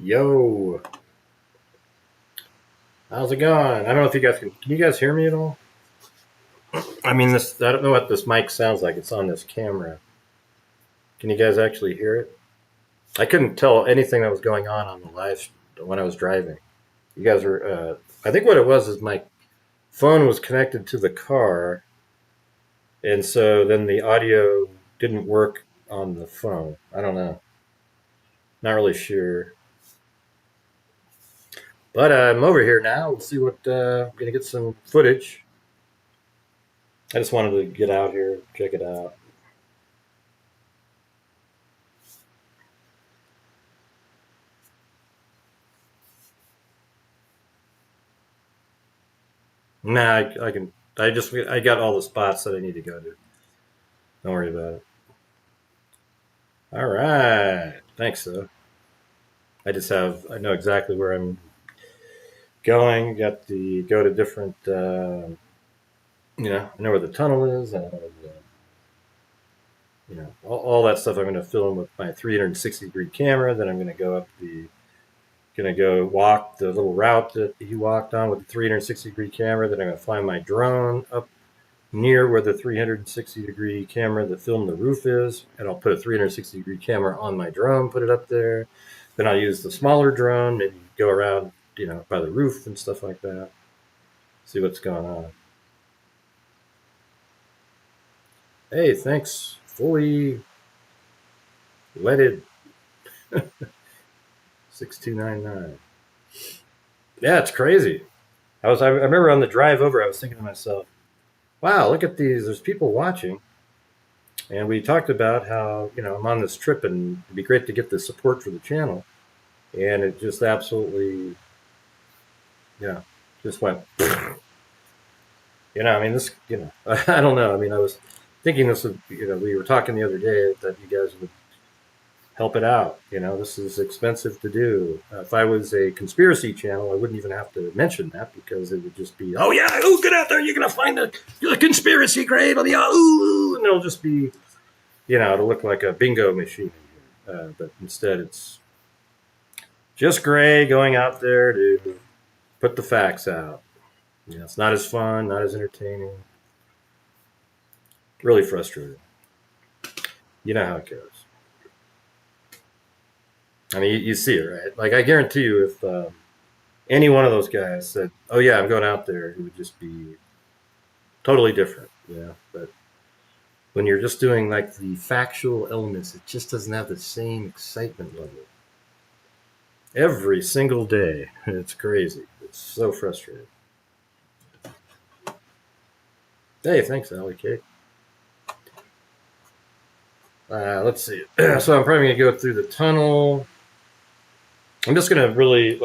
Yo, how's it going? I don't know if you guys can you guys hear me at all? I mean, I don't know what this mic sounds like. It's on this camera. Can you guys actually hear it? I couldn't tell anything that was going on the live when I was driving. You guys were, I think what it was is my phone was connected to the car, and so then the audio didn't work on the phone. I don't know. Not really sure. But I'm over here now. We'll see what, I'm going to get some footage. I just wanted to get out here, check it out. Nah, I can. I got all the spots that I need to go to. Don't worry about it. All right. Thanks, though. I know exactly where I'm going. Got the go to different. I know where the tunnel is. I know all that stuff. I'm going to film with my 360-degree camera. Then I'm going to go walk the little route that he walked on with the 360-degree camera. Then I'm going to fly my drone up near where the 360-degree camera that filmed the roof is, and I'll put a 360-degree camera on my drone, put it up there. Then I'll use the smaller drone, maybe go around, by the roof and stuff like that. See what's going on. Hey, thanks. Fully leaded 6299. Yeah, it's crazy. I remember on the drive over, I was thinking to myself, wow, look at these. There's people watching. And we talked about how, I'm on this trip and it'd be great to get the support for the channel. And it just absolutely, just went, I mean, this, I don't know. I mean, I was thinking this would, we were talking the other day that you guys would help it out. This is expensive to do. If I was a conspiracy channel, I wouldn't even have to mention that because it would just be, oh yeah, oh, get out there, you're gonna find the conspiracy grave, and it'll just be, it'll look like a bingo machine. But instead, it's just Gray going out there to put the facts out. It's not as fun, not as entertaining. Really frustrating. You know how it goes. I mean, you see it, right? Like, I guarantee you, if any one of those guys said, oh, yeah, I'm going out there, it would just be totally different. But when you're just doing, like, the factual elements, it just doesn't have the same excitement level. Every single day. It's crazy. It's so frustrating. Hey, thanks, Allie Kate. Let's see. So I'm probably going to go through the tunnel. I'm just going to really,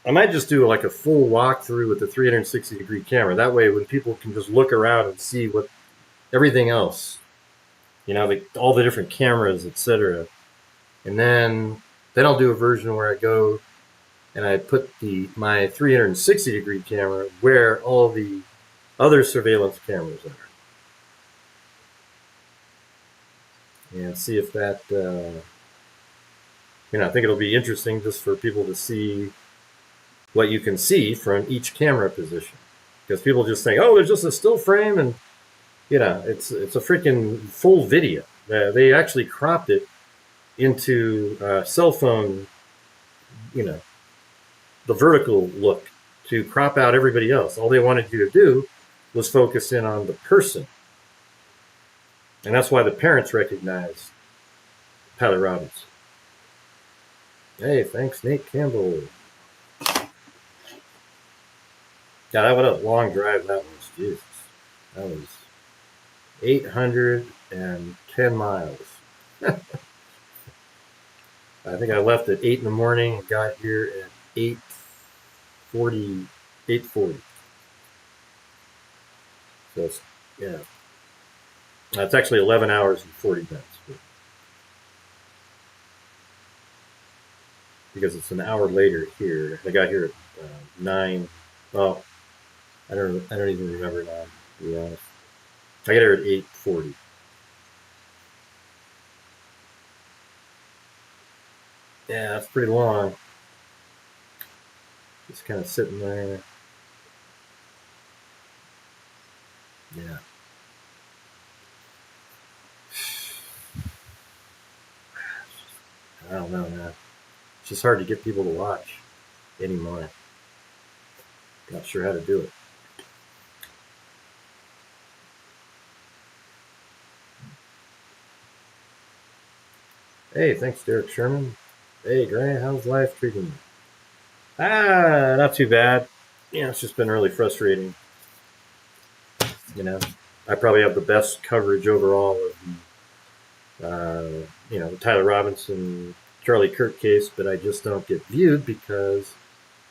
I might just do like a full walkthrough with the 360-degree camera. That way, when people can just look around and see what everything else, all the different cameras, etc. And then I'll do a version where I go and I put my 360-degree camera where all the other surveillance cameras are. And see if that, I think it'll be interesting just for people to see what you can see from each camera position. Because people just think, oh, there's just a still frame, and, it's a freaking full video. They actually cropped it into cell phone, the vertical look to crop out everybody else. All they wanted you to do was focus in on the person. And that's why the parents recognized Tyler Robbins. Hey, thanks, Nate Campbell. Yeah, what a long drive that was. Jesus. That was 810 miles. I think I left at 8 in the morning and got here at 8:40. So it's, it's actually 11 hours and 40 minutes. Because it's an hour later here. I got here at 9. Well, I don't even remember now, to be honest. I got here at 8:40. Yeah, that's pretty long. Just kind of sitting there. Yeah. I don't know, man. It's just hard to get people to watch anymore. Not sure how to do it. Hey, thanks, Derek Sherman. Hey, Grant, how's life treating you? Not too bad. Yeah, it's just been really frustrating. You know, I probably have the best coverage overall of the Tyler Robinson, Charlie Kirk case, but I just don't get viewed because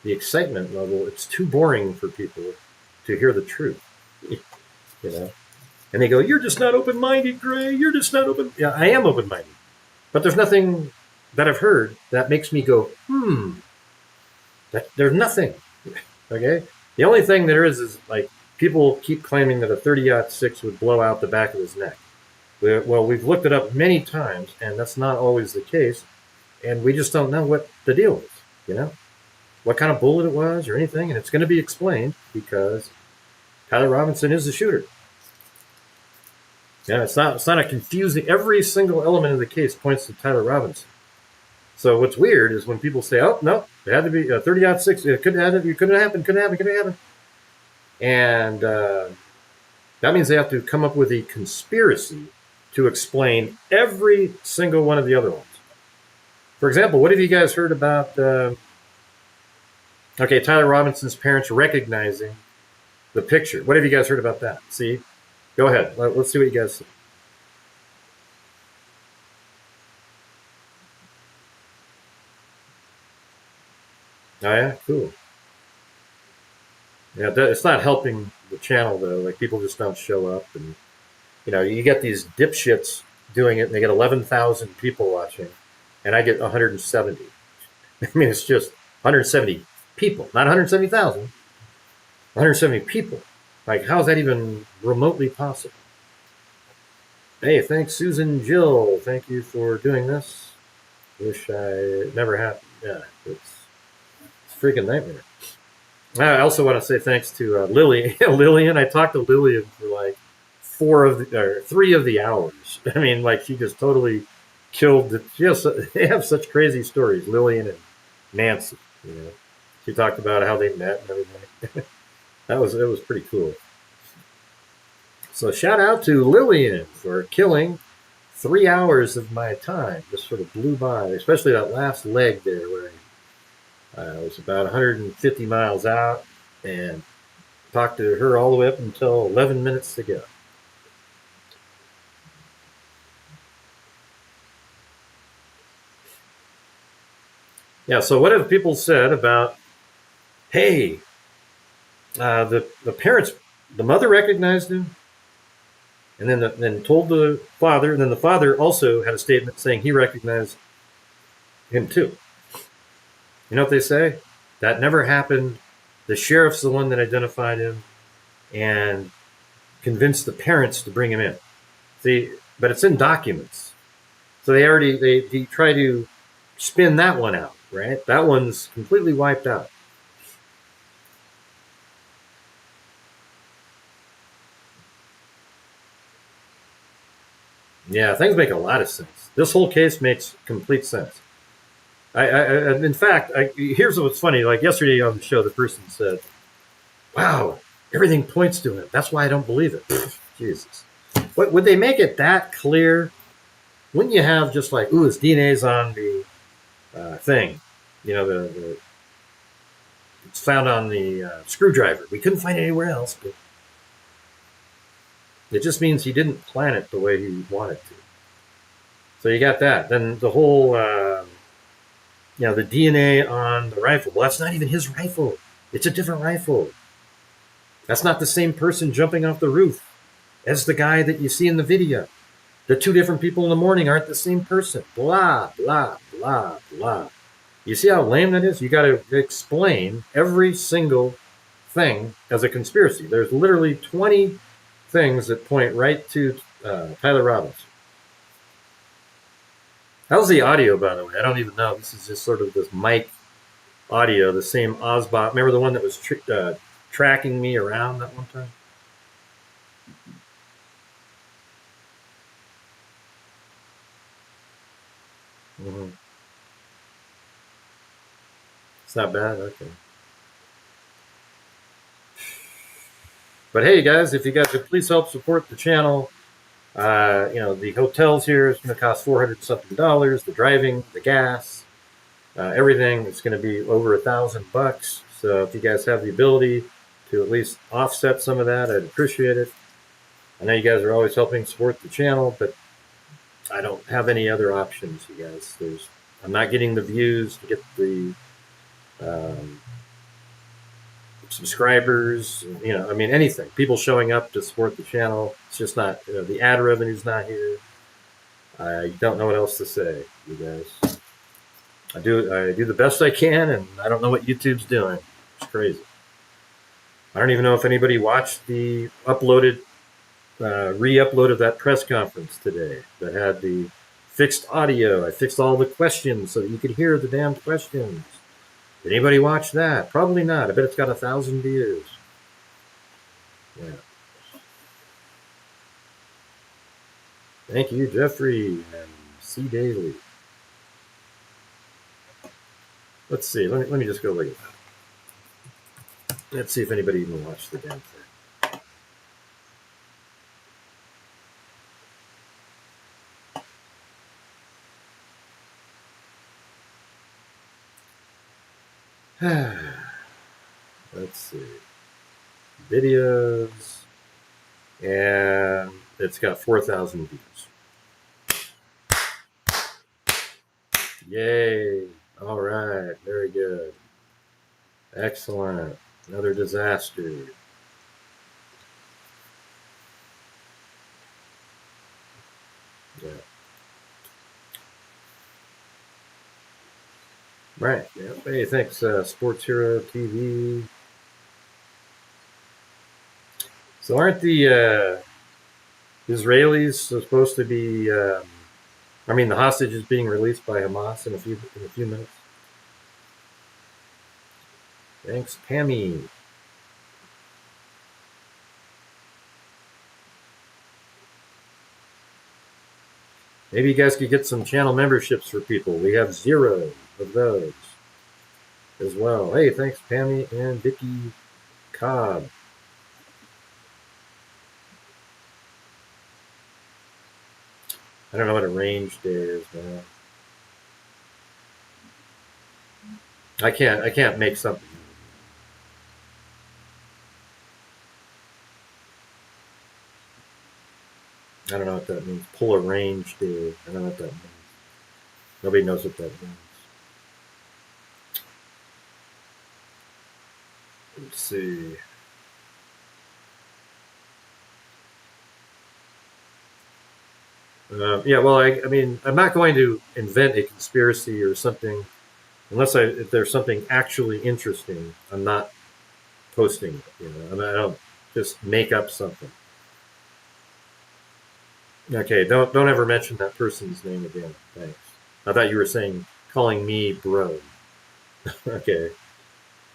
the excitement level, it's too boring for people to hear the truth. You know, and they go, "You're just not open-minded, Gray. You're just not open." Yeah, I am open-minded, but there's nothing that I've heard that makes me go, there's nothing. Okay, the only thing there is like people keep claiming that a 30-06 would blow out the back of his neck. Well, we've looked it up many times, and that's not always the case, and we just don't know what the deal is. You know, what kind of bullet it was or anything, and it's going to be explained because Tyler Robinson is the shooter. Yeah, it's not a confusing. Every single element of the case points to Tyler Robinson. So what's weird is when people say, "Oh no, it had to be a 30-06. It couldn't have happened. And that means they have to come up with a conspiracy to explain every single one of the other ones. For example, what have you guys heard about? Tyler Robinson's parents recognizing the picture. What have you guys heard about that? See, go ahead. Let's see what you guys see. Oh yeah, cool. Yeah, it's not helping the channel though. Like people just don't show up, and you get these dipshits doing it, and they get 11,000 people watching, and I get 170. I mean, it's just 170 people, not 170,000. 170 people. Like, how is that even remotely possible? Hey, thanks, Susan Jill. Thank you for doing this. Wish I never happened. Yeah, it's a freaking nightmare. I also want to say thanks to Lillian. I talked to Lillian for like 3 of the hours. I mean, like she just totally killed it. They have such crazy stories, Lillian and Nancy. She talked about how they met and everything. It was pretty cool. So shout out to Lillian for killing 3 hours of my time. Just sort of blew by, especially that last leg there where I was about 150 miles out and talked to her all the way up until 11 minutes to go. Yeah, so what have people said about, hey, the parents, the mother recognized him, and then told the father, and then the father also had a statement saying he recognized him too. You know what they say? That never happened. The sheriff's the one that identified him and convinced the parents to bring him in. See, but it's in documents. So they try to spin that one out, right? That one's completely wiped out. Yeah, things make a lot of sense. This whole case makes complete sense. In fact, here's what's funny. Like yesterday on the show, the person said, "Wow, everything points to him. That's why I don't believe it." Jesus, would they make it that clear? Wouldn't you have just like, "Ooh, his DNA's on the thing," it's found on the screwdriver. We couldn't find it anywhere else, but it just means he didn't plan it the way he wanted to. So you got that. Then the whole, the DNA on the rifle. Well, that's not even his rifle. It's a different rifle. That's not the same person jumping off the roof as the guy that you see in the video. The 2 different people in the morning aren't the same person. Blah, blah, blah, blah. You see how lame that is? You got to explain every single thing as a conspiracy. There's literally 20 things that point right to Tyler Robinson. How's the audio, by the way? I don't even know. This is just sort of this mic audio, the same Osbot. Remember the one that was tracking me around that one time? Mm-hmm. It's not bad. Okay. But hey, guys, if you guys could please help support the channel, the hotels here is going to cost $400 something. The driving, the gas, everything is going to be over $1,000. So if you guys have the ability to at least offset some of that, I'd appreciate it. I know you guys are always helping support the channel, but I don't have any other options, you guys. I'm not getting the views to get the um, subscribers, anything. People showing up to support the channel. It's just not, the ad revenue's not here. I don't know what else to say, you guys. I do the best I can, and I don't know what YouTube's doing. It's crazy. I don't even know if anybody watched the re-upload of that press conference today that had the fixed audio. I fixed all the questions so that you could hear the damn questions. Did anybody watch that? Probably not. I bet it's got 1,000 views. Yeah. Thank you, Jeffrey and C. Daly. Let's see. Let me just go look at that. Let's see if anybody even watched the damn thing. Let's see. Videos. And it's got 4,000 views. Yay. All right. Very good. Excellent. Another disaster. Yeah. Right. Yeah. Hey, thanks, Sports Hero TV. So aren't the Israelis supposed to be? The hostage is being released by Hamas in a few minutes. Thanks, Pammy. Maybe you guys could get some channel memberships for people. We have 0 of those as well. Hey, thanks, Pammy and Vicky Cobb. I don't know what a range day is, man. I can't make something. I don't know what that means. Pull a range day. I don't know what that means. Nobody knows what that means. Let's see. Yeah, well, I'm not going to invent a conspiracy or something unless if there's something actually interesting. I'm not posting it. I don't just make up something. Okay, don't ever mention that person's name again. Thanks. I thought you were calling me bro. Okay.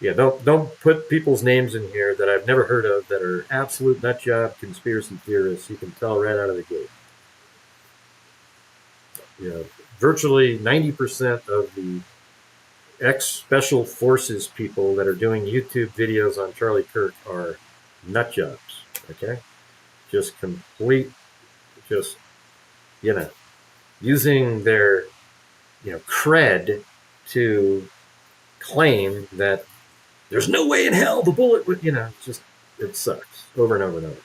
Yeah, don't put people's names in here that I've never heard of that are absolute nutjob conspiracy theorists. You can tell right out of the gate. Virtually 90% of the ex-special forces people that are doing YouTube videos on Charlie Kirk are nutjobs. Okay, just using their cred to claim that there's no way in hell the bullet would it sucks over and over and over.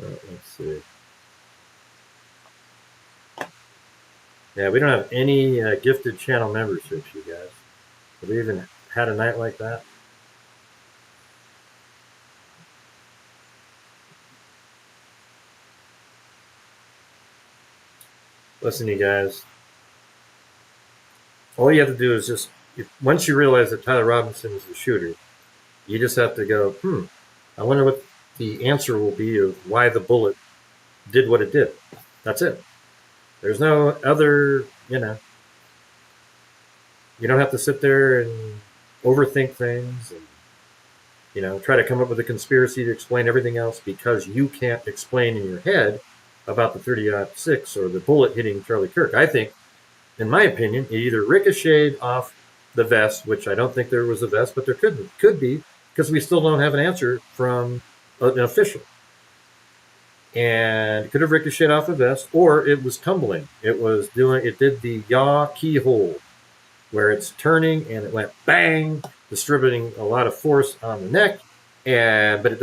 Let's see. Yeah, we don't have any gifted channel memberships, you guys. Have we even had a night like that? Listen, you guys. All you have to do is once you realize that Tyler Robinson is the shooter, You just have to go, I wonder what the answer will be of why the bullet did what it did. That's it. There's no other, you don't have to sit there and overthink things and, try to come up with a conspiracy to explain everything else because you can't explain in your head about the 30-06 or the bullet hitting Charlie Kirk. I think, in my opinion, it either ricocheted off the vest, which I don't think there was a vest, but there could be, because we still don't have an answer from an official. And it could have ricocheted off the vest, or it was tumbling. It did the yaw keyhole, where it's turning and it went bang, distributing a lot of force on the neck, but it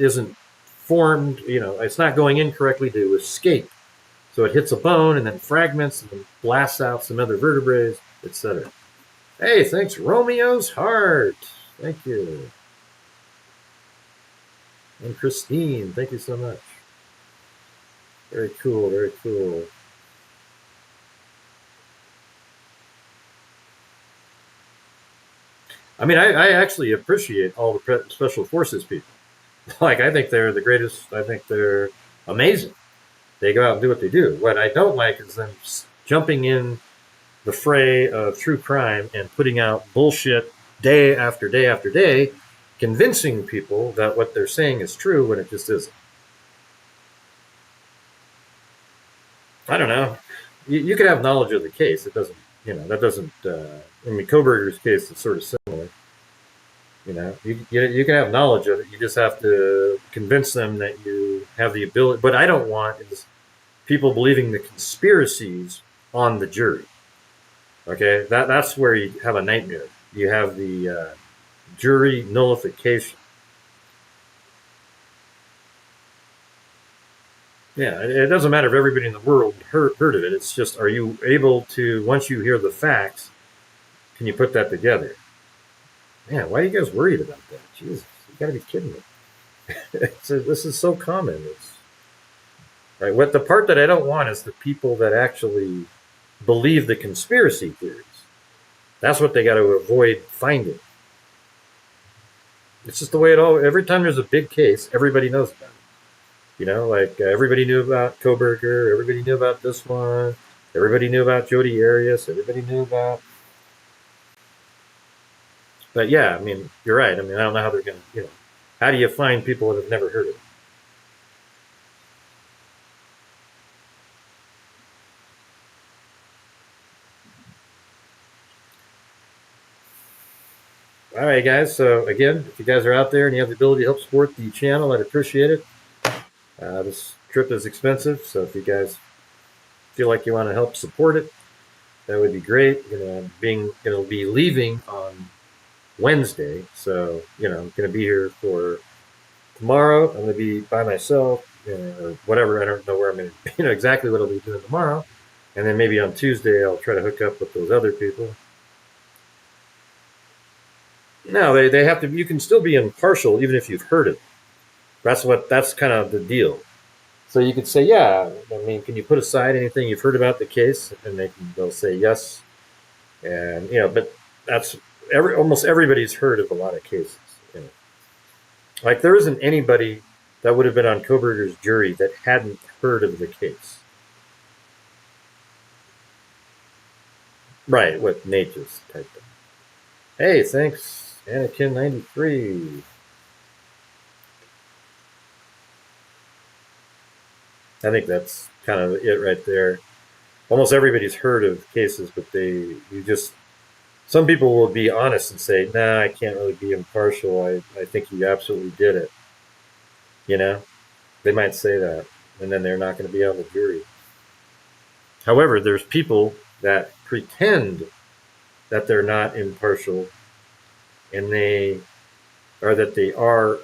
isn't formed, it's not going in correctly to escape. So it hits a bone and then fragments and then blasts out some other vertebrae, etc. Hey, thanks, Romeo's Heart. Thank you. And Christine, thank you so much. Very cool, very cool. I mean, I actually appreciate all the special forces people. Like, I think they're the greatest. I think they're amazing. They go out and do what they do. What I don't like is them jumping in the fray of true crime and putting out bullshit day after day after day, convincing people that what they're saying is true when it just isn't. I don't know. You can have knowledge of the case. It doesn't, that doesn't, I mean, Koberger's case is sort of similar. You can have knowledge of it. You just have to convince them that you have the ability. What I don't want is people believing the conspiracies on the jury. Okay, that's where you have a nightmare. You have the jury nullification. Yeah, it doesn't matter if everybody in the world heard of it. It's just, are you able to, once you hear the facts, can you put that together? Man, why are you guys worried about that? Jesus, you gotta be kidding me. This is so common. Right. What the part that I don't want is the people that actually believe the conspiracy theories. That's what they got to avoid finding. It's just the way every time there's a big case, everybody knows about it. Everybody knew about Koberger, everybody knew about this one, everybody knew about Jodi Arias, everybody knew about. But yeah, I mean, you're right. I mean, I don't know how they're going to, how do you find people that have never heard of it? All right, guys. So again, if you guys are out there and you have the ability to help support the channel, I'd appreciate it. This trip is expensive, so if you guys feel like you want to help support it, that would be great. I'm going to be leaving on Wednesday, so I'm going to be here for tomorrow. I'm going to be by myself, or whatever. I don't know where I'm going to, exactly what I'll be doing tomorrow, and then maybe on Tuesday I'll try to hook up with those other people. No, they have to. You can still be impartial even if you've heard it. That's kind of the deal. So you could say, yeah. I mean, can you put aside anything you've heard about the case, and they'll say yes, and but that's almost everybody's heard of a lot of cases. Like there isn't anybody that would have been on Koberger's jury that hadn't heard of the case. Right, what Nate just typed in. Hey, thanks. Anakin 93. I think that's kind of it right there. Almost everybody's heard of cases, but some people will be honest and say, nah, I can't really be impartial. I think you absolutely did it. They might say that, and then they're not going to be on the jury. However, there's people that pretend that they're not impartial, and they are.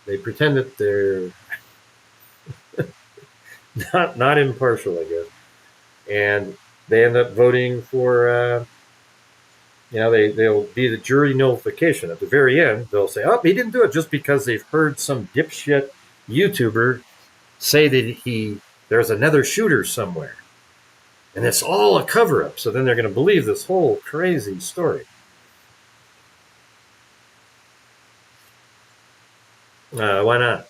They pretend that they're not impartial, I guess, and they end up voting for. They'll be the jury nullification. At the very end, they'll say, "Oh, he didn't do it," just because they've heard some dipshit YouTuber say that there's another shooter somewhere, and it's all a cover-up. So then they're going to believe this whole crazy story. Why not?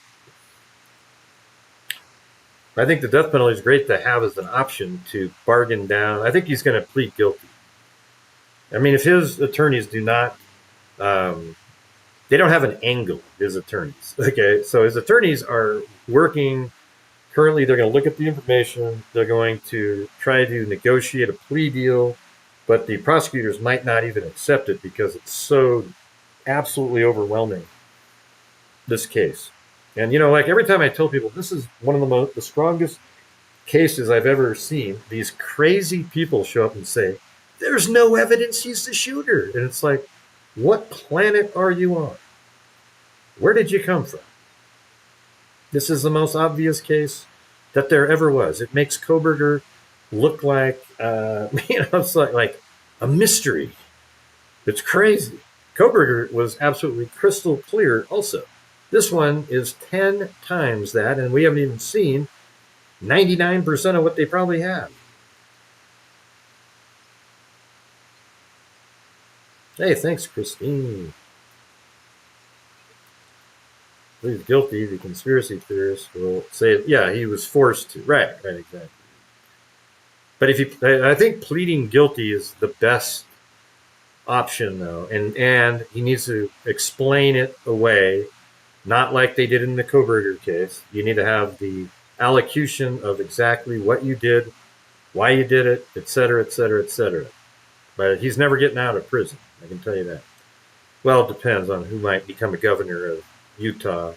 I think the death penalty is great to have as an option to bargain down. I think he's going to plead guilty. I mean, if his attorneys do not, they don't have an angle, his attorneys. Okay, so his attorneys are working currently. They're going to look at the information. They're going to try to negotiate a plea deal, but the prosecutors might not even accept it because it's so absolutely overwhelming, this case. And like every time I tell people this is one of the strongest cases I've ever seen, these crazy people show up and say, "There's no evidence he's the shooter," and it's like, what planet are you on? Where did you come from? This is the most obvious case that there ever was. It makes Kohberger look like it's like a mystery. It's crazy. Kohberger was absolutely crystal clear also. This one is 10 times that, and we haven't even seen 99% of what they probably have. Hey, thanks, Christine. Plead guilty, the conspiracy theorists will say, yeah, he was forced to. Right, exactly. But I think pleading guilty is the best option, though, and he needs to explain it away, not like they did in the Kohberger case. You need to have the allocution of exactly what you did, why you did it, et cetera, et cetera, et cetera. But he's never getting out of prison, I can tell you that. Well, it depends on who might become a governor of Utah.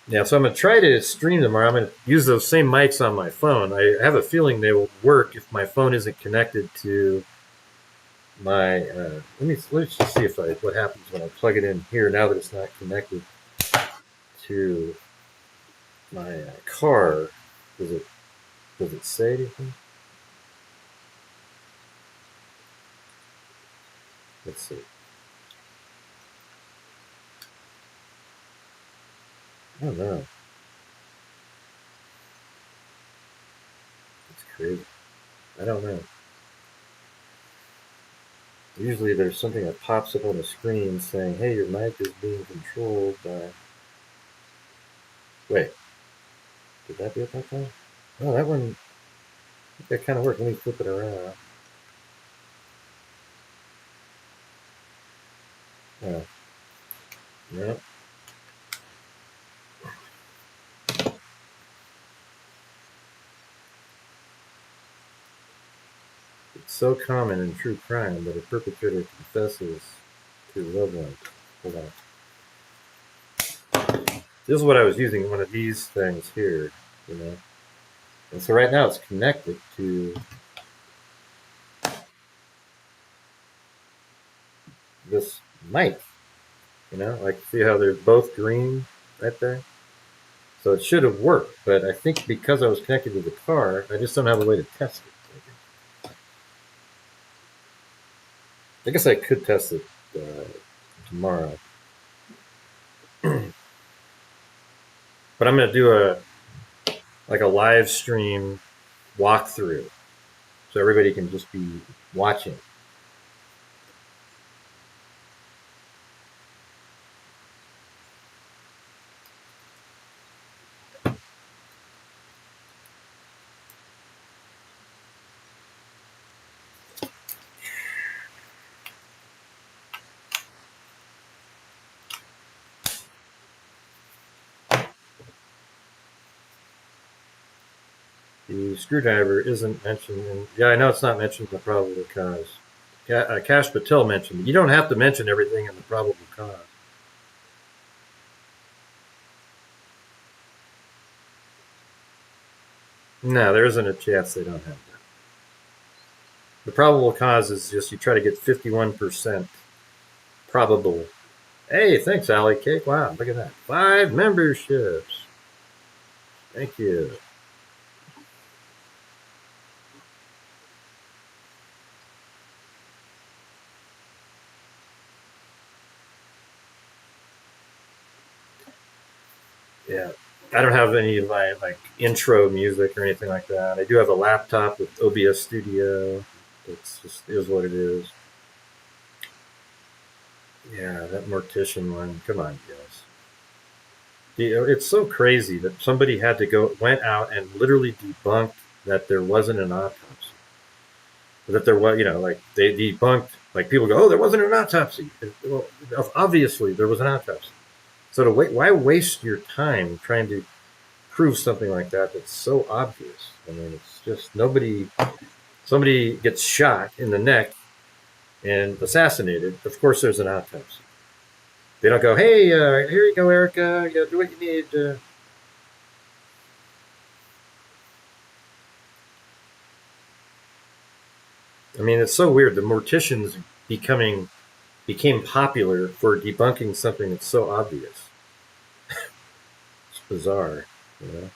Yeah, so I'm going to try to stream tomorrow. I'm going to use those same mics on my phone. I have a feeling they will work if my phone isn't connected to my. Let's just see what happens when I plug it in here. Now that it's not connected to my car, does it say anything? Let's see. I don't know. It's crazy. I don't know. Usually there's something that pops up on the screen saying, hey, your mic is being controlled by. Wait. Did that be it that time? Oh, that one. That kind of worked. Let me flip it around. Oh. Yep. It's so common in true crime that a perpetrator confesses to loved ones. Hold on. This is what I was using, one of these things here, And so right now it's connected to this mic, like see how they're both green right there? So it should have worked, but I think because I was connected to the car, I just don't have a way to test it. I guess I could test it tomorrow. But I'm going to do a live stream walkthrough so everybody can just be watching. The screwdriver isn't mentioned in. Yeah, I know it's not mentioned in the probable cause. Cash Patel mentioned it. You don't have to mention everything in the probable cause. No, there isn't a chance they don't have that. The probable cause is just you try to get 51% probable. Hey, thanks, Allie Cake. Wow, look at that. 5 memberships. Thank you. Yeah. I don't have any like intro music or anything like that. I do have a laptop with OBS Studio. It's just is what it is. Yeah, that mortician one. Come on, guys. It's so crazy that somebody had to went out and literally debunked that there wasn't an autopsy. That there was, like they debunked, like people go, oh, there wasn't an autopsy. Well, obviously there was an autopsy. So why waste your time trying to prove something like that that's so obvious? I mean, it's just somebody gets shot in the neck and assassinated. Of course, there's an autopsy. They don't go, hey, here you go, Erica, do what you need. I mean, it's so weird. The morticians became popular for debunking something that's so obvious. It's bizarre, you know.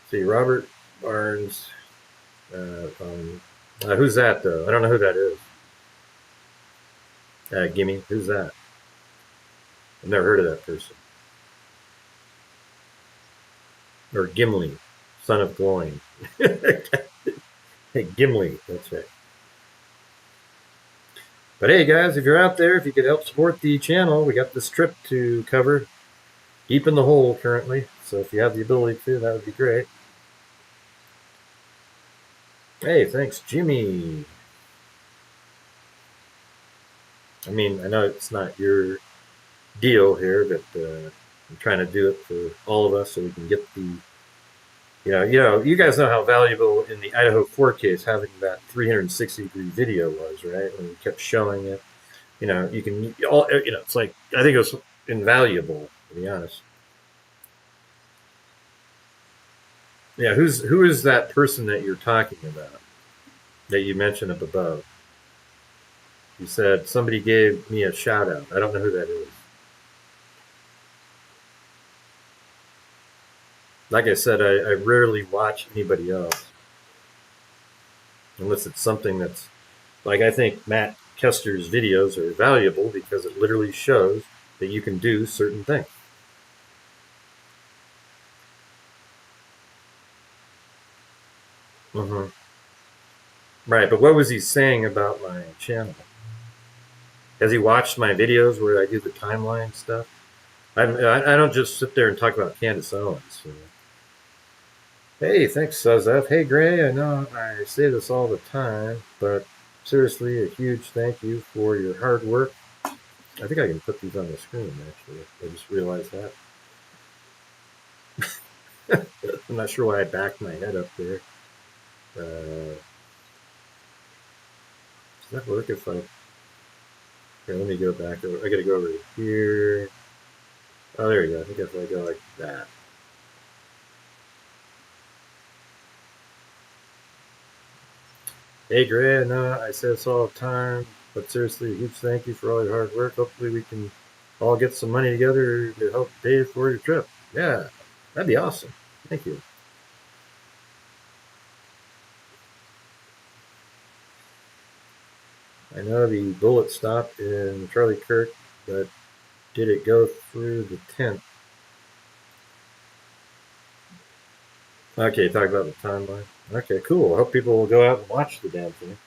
See, Robert Barnes. Who's that though? I don't know who that is. Gimme, who's that? I've never heard of that person. Or Gimli, son of Gloin. Hey, Gimli, that's right. But hey, guys, if you're out there, if you could help support the channel, we got this trip to cover, deep in the hole currently. So if you have the ability to, that would be great. Hey, thanks, Jimmy. I mean, I know it's not your deal here, but I'm trying to do it for all of us so we can get the, you guys know how valuable in the Idaho 4 case having that 360-degree video was, right? When we kept showing it, you can all, it's like I think it was invaluable to be honest. Yeah, who is that person that you're talking about that you mentioned up above? You said somebody gave me a shout out. I don't know who that is. Like I said, I rarely watch anybody else unless it's something that's like I think Matt Kester's videos are valuable because it literally shows that you can do certain things. Mm-hmm. Right, but what was he saying about my channel? Has he watched my videos where I do the timeline stuff? I don't just sit there and talk about Candace Owens. Hey, thanks, Suzette. Hey, Gray, I know I say this all the time, but seriously, a huge thank you for your hard work. I think I can put these on the screen, actually. I just realized that. I'm not sure why I backed my head up there. Does that work if I... Here, let me go back. I gotta go over here. Oh, there you go. I think if I go like that. Hey, Gray, I know I say this all the time, but seriously, a huge thank you for all your hard work. Hopefully we can all get some money together to help pay for your trip. Yeah, that'd be awesome. Thank you. I know the bullet stopped in Charlie Kirk, but did it go through the tent? Okay, talk about the timeline. Okay, cool. I hope people will go out and watch the damn thing.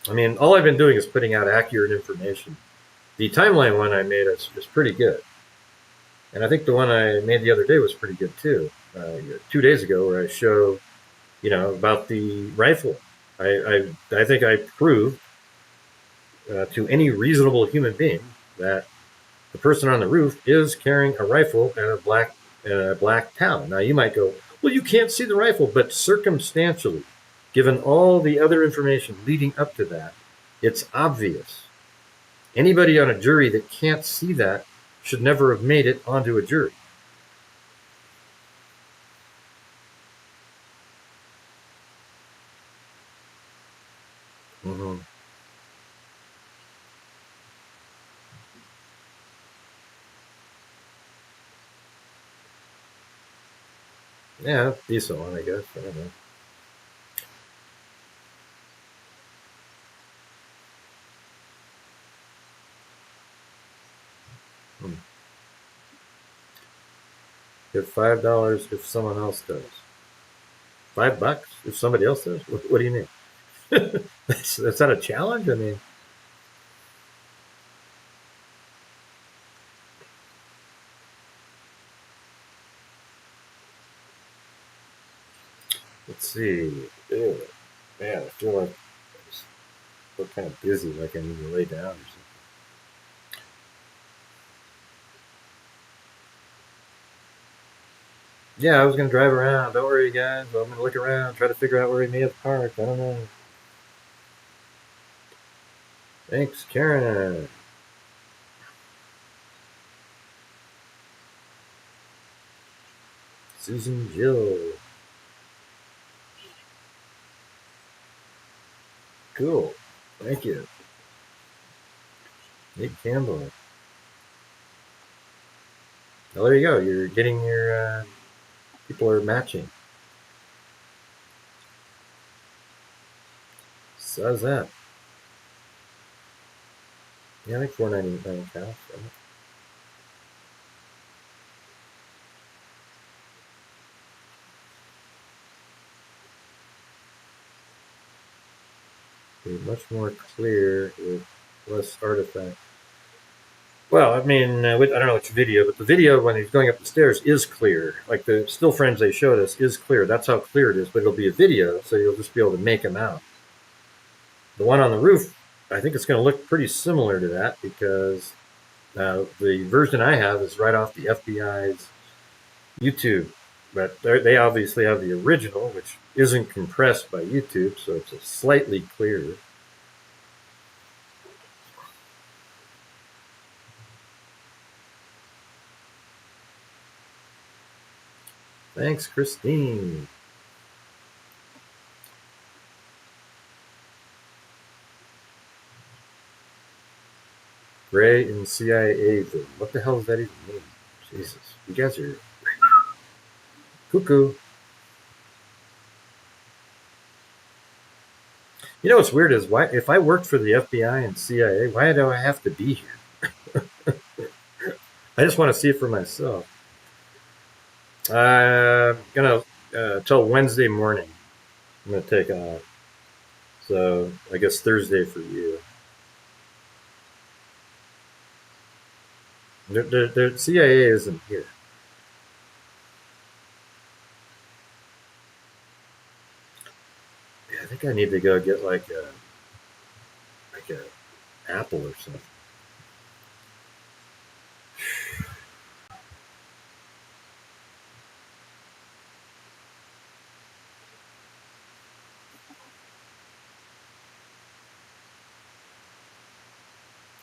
I mean, all I've been doing is putting out accurate information. The timeline one I made is pretty good. And I think the one I made the other day was pretty good too. 2 days ago, where I show, about the rifle. I think I proved to any reasonable human being that the person on the roof is carrying a rifle and a black towel. Now you might go, well, you can't see the rifle, but circumstantially, given all the other information leading up to that, it's obvious. Anybody on a jury that can't see that should never have made it onto a jury. Mm-hmm. Yeah, decent one, I guess. I don't know. Hmm. Get $5 if someone else does. $5 if somebody else does? What do you mean? That's not a challenge? I mean, let's see. Ew. Man, I feel like I feel kind of busy, like I need to lay down or something. Yeah, I was gonna drive around. Don't worry, guys. I'm gonna look around, try to figure out where he may have parked. I don't know. Thanks, Karen. Susan Jill. Cool. Thank you. Nick Campbell. Well, there you go. You're getting your people are matching. So how's that? Yeah, I think 499 counts. Right? Be much more clear with less artifact. Well, I mean, I don't know which video, but the video when he's going up the stairs is clear. Like the still frames they showed us is clear. That's how clear it is, but it'll be a video, so you'll just be able to make them out. The one on the roof, I think it's going to look pretty similar to that because the version I have is right off the FBI's YouTube. But they obviously have the original, which isn't compressed by YouTube, so it's slightly clearer. Thanks, Christine. Gray in CIA. What the hell does that even mean? Jesus, you guys are cuckoo. You know what's weird is why if I worked for the FBI and CIA, why do I have to be here? I just want to see it for myself. I'm gonna till Wednesday morning. I'm gonna take off. So I guess Thursday for you. The CIA isn't here. Yeah, I think I need to go get like a apple or something.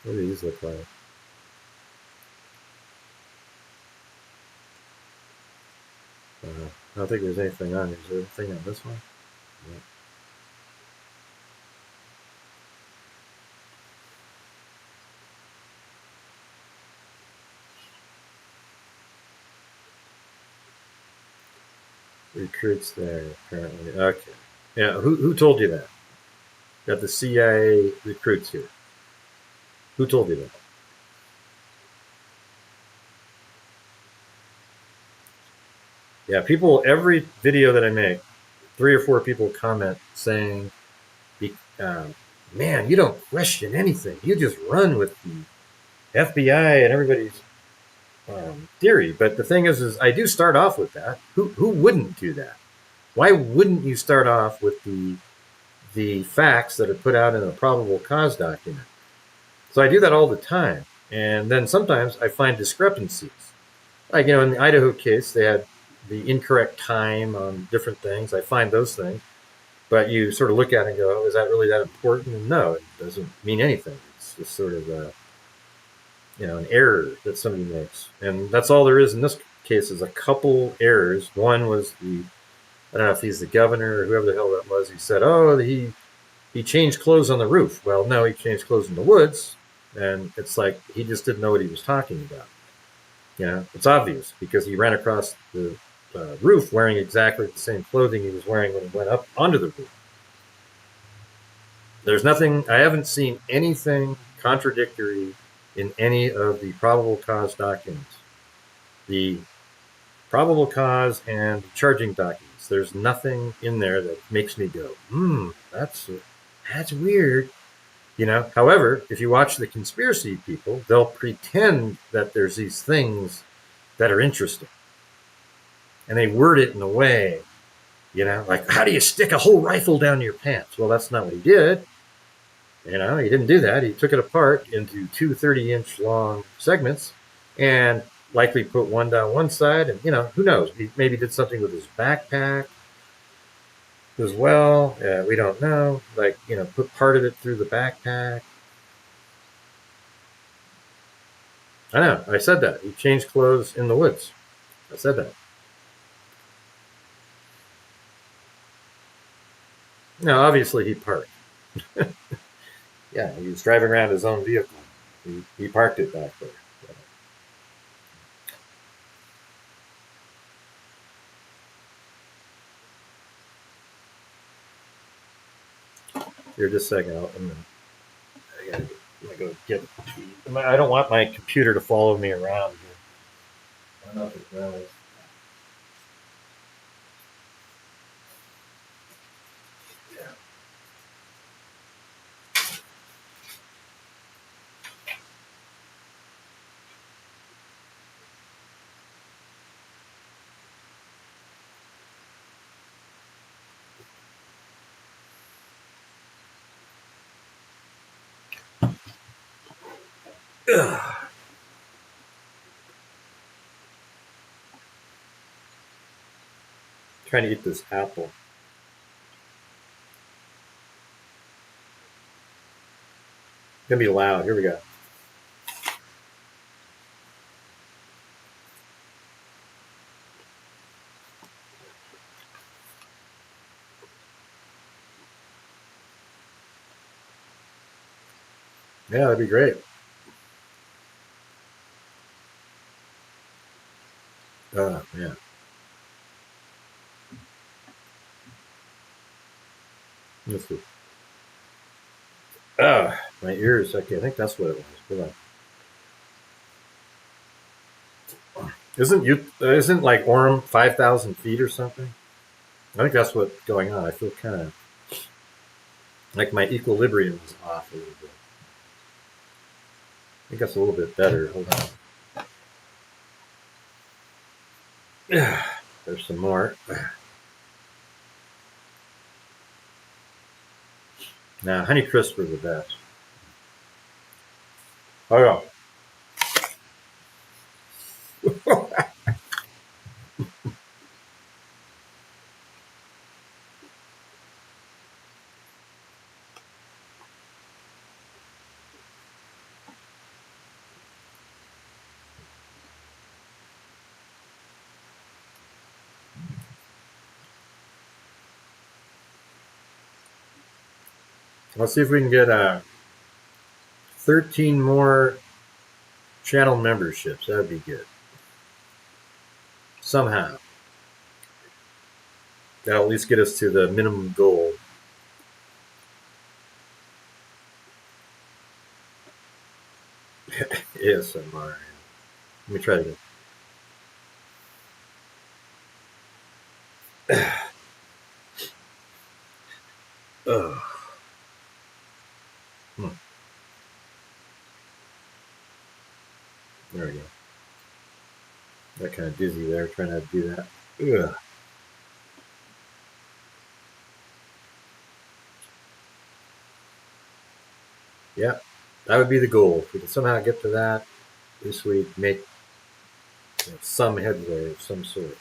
What do these look like? I don't think there's anything on. Is there anything on this one? Yeah. Recruits there, apparently. Okay. Yeah, who told you that? Got the CIA recruits here. Who told you that? Yeah, people, every video that I make, 3 or 4 people comment saying, man, you don't question anything. You just run with the FBI and everybody's theory. But the thing is I do start off with that. Who wouldn't do that? Why wouldn't you start off with the facts that are put out in a probable cause document? So I do that all the time. And then sometimes I find discrepancies. Like, in the Idaho case, they had the incorrect time on different things. I find those things. But you sort of look at it and go, oh, is that really that important? And no, it doesn't mean anything. It's just sort of an error that somebody makes. And that's all there is in this case is a couple errors. One was I don't know if he's the governor or whoever the hell that was. He said, oh, he changed clothes on the roof. Well, no, he changed clothes in the woods. And it's like he just didn't know what he was talking about. It's obvious because he ran across the roof wearing exactly the same clothing he was wearing when he went up onto the roof. There's nothing, I haven't seen anything contradictory in any of the probable cause documents. The probable cause, and charging documents. There's nothing in there that makes me go, that's weird. However, if you watch the conspiracy people, they'll pretend that there's these things that are interesting. And they word it in a way, like, how do you stick a whole rifle down your pants? Well, that's not what he did. He didn't do that. He took it apart into two 30-inch long segments and likely put one down one side. And, who knows? He maybe did something with his backpack as well. We don't know. Like, put part of it through the backpack. I know. I said that. He changed clothes in the woods. I said that. Now, obviously, he parked. Yeah, he was driving around his own vehicle. He parked it back there. Here, just a second. I gotta go get. I don't want my computer to follow me around here. I don't know if it really. Ugh. Trying to eat this apple. It's gonna be loud. Here we go. Yeah, that'd be great. Yeah. Let's see. My ears. Okay, I think that's what it was. Hold on. Isn't like Orem 5,000 feet or something? I think that's what's going on. I feel kind of like my equilibrium is off a little bit. I think that's a little bit better. Hold on. There's some more. Now, Honey Crisp are the best. Oh, yeah. Let's see if we can get 13 more channel memberships. That would be good. Somehow. That'll at least get us to the minimum goal. ASMR. Let me try it again. Ugh. There we go. Got kind of dizzy there trying to do that. Ugh. Yeah, that would be the goal. If we can somehow get to that this week, make some headway of some sort.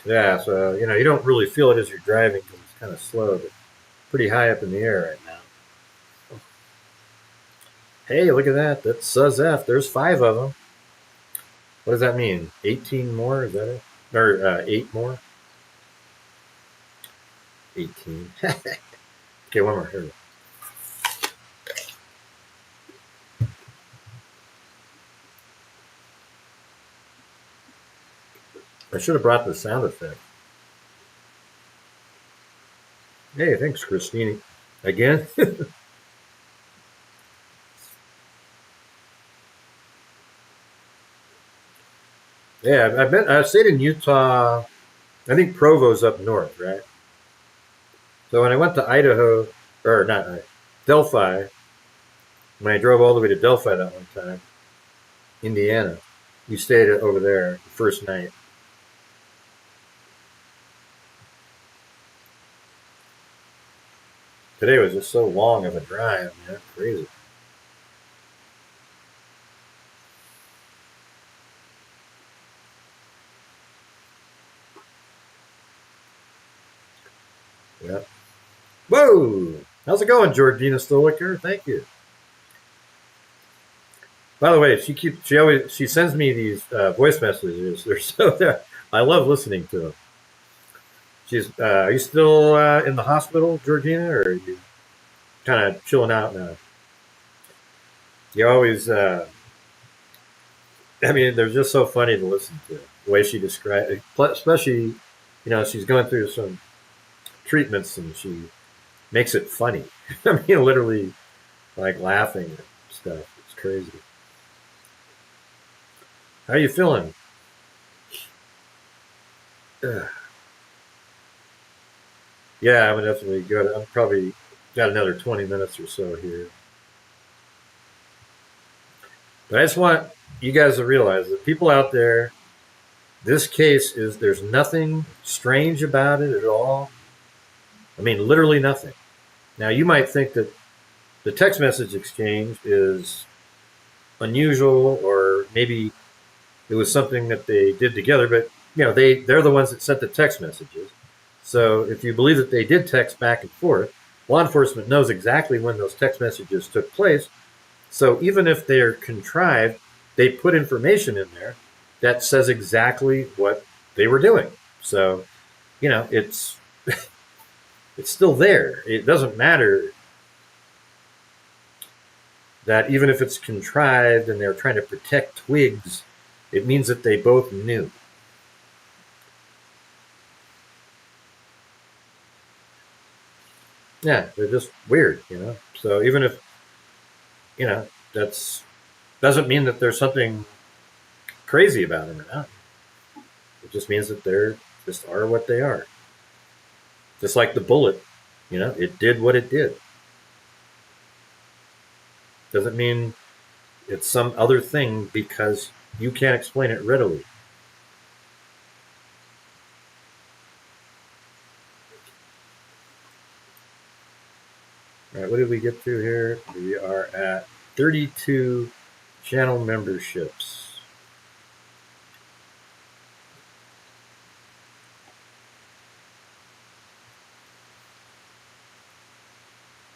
Yeah, so you don't really feel it as you're driving because it's kind of slow, but pretty high up in the air right now. Hey, look at that. That's SUZF. There's 5 of them. What does that mean? 18 more? Is that it? Or 8 more? 18. Okay, one more. Here we go. I should have brought the sound effect. Hey, thanks, Christine. Again? Yeah, I stayed in Utah. I think Provo's up north, right? So when I went to Idaho, or not Delphi, when I drove all the way to Delphi that one time, Indiana, we stayed over there the first night. Today was just so long of a drive, man. Crazy. Yeah. Whoa! How's it going, Georgina Stoliker? Thank you. By the way, she sends me these voice messages. They're I love listening to them. Are you still in the hospital, Georgina, or are you kind of chilling out now? You always, I mean, they're just so funny to listen to. The way she describes it, especially, she's going through some treatments and she makes it funny. I mean, literally, like laughing and stuff. It's crazy. How are you feeling? Ugh. Yeah, I'm definitely good. I'm probably got another 20 minutes or so here. But I just want you guys to realize that people out there, this case is, there's nothing strange about it at all. I mean, literally nothing. Now, you might think that the text message exchange is unusual, or maybe it was something that they did together, but they're the ones that sent the text messages. So if you believe that they did text back and forth, law enforcement knows exactly when those text messages took place. So even if they're contrived, they put information in there that says exactly what they were doing. So, it's it's still there. It doesn't matter that even if it's contrived and they're trying to protect twigs, it means that they both knew. Yeah, they're just weird. So even if, that's doesn't mean that there's something crazy about them or not. It just means that they're just are what they are. Just like the bullet, it did what it did. Doesn't mean it's some other thing because you can't explain it readily. All right, what did we get to here? We are at 32 channel memberships.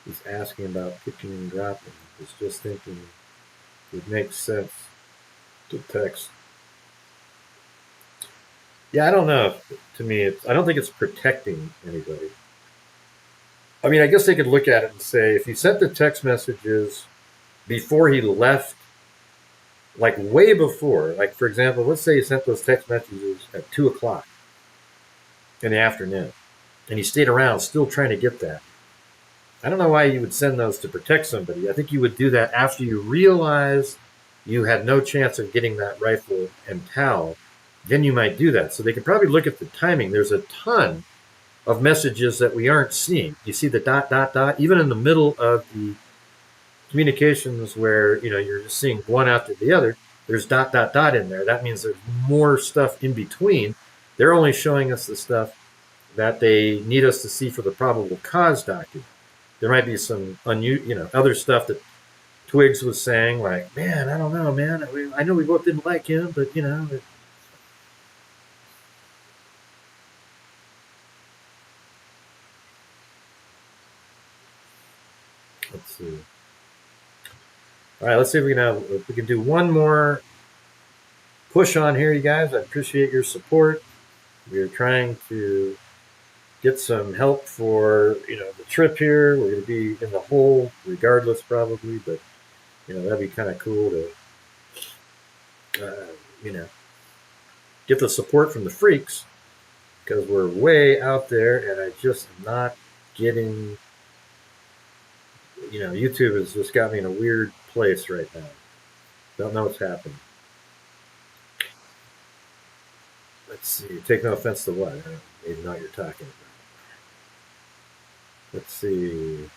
He's asking about picking and dropping. He's just thinking it makes sense to text. Yeah, I don't know. To me, I don't think it's protecting anybody. I mean, I guess they could look at it and say if he sent the text messages before he left, like way before, like for example, let's say he sent those text messages at 2 o'clock in the afternoon and he stayed around still trying to get that. I don't know why you would send those to protect somebody. I think you would do that after you realize you had no chance of getting that rifle and towel. Then you might do that. So they could probably look at the timing. There's a ton of messages that we aren't seeing. You see the dot, dot, dot, even in the middle of the communications where, you're just seeing one after the other. There's dot, dot, dot in there. That means there's more stuff in between. They're only showing us the stuff that they need us to see for the probable cause document. There might be some other stuff that Twigs was saying, like, man, I don't know, man. I know we both didn't like him, but let's see. All right, let's see if we can do one more push on here, you guys. I appreciate your support. We're trying to get some help for the trip here. We're going to be in the hole regardless, probably, but that'd be kind of cool to you know get the support from the freaks because we're way out there, and I just am not getting. YouTube has just got me in a weird place right now. Don't know what's happening. let's see. Take no offense to what? I don't even know what you're talking about. Let's see.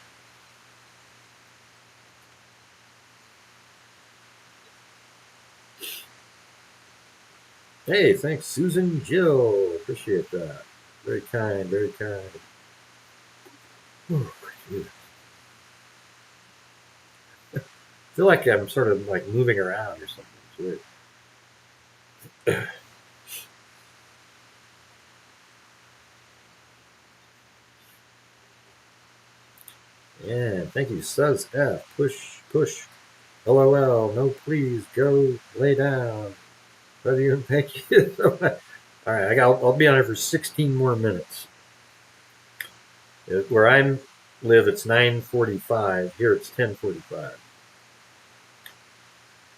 Hey, thanks, Susan Jill. Appreciate that. Very kind, very kind. Whew, I feel like I'm sort of like moving around or something. It's weird. Yeah, thank you, Suz F. Push, push. LOL. No, please go lay down. Love you and thank you. All right, I'll be on here for 16 more minutes. Where I live, it's 9:45. Here, it's 10:45.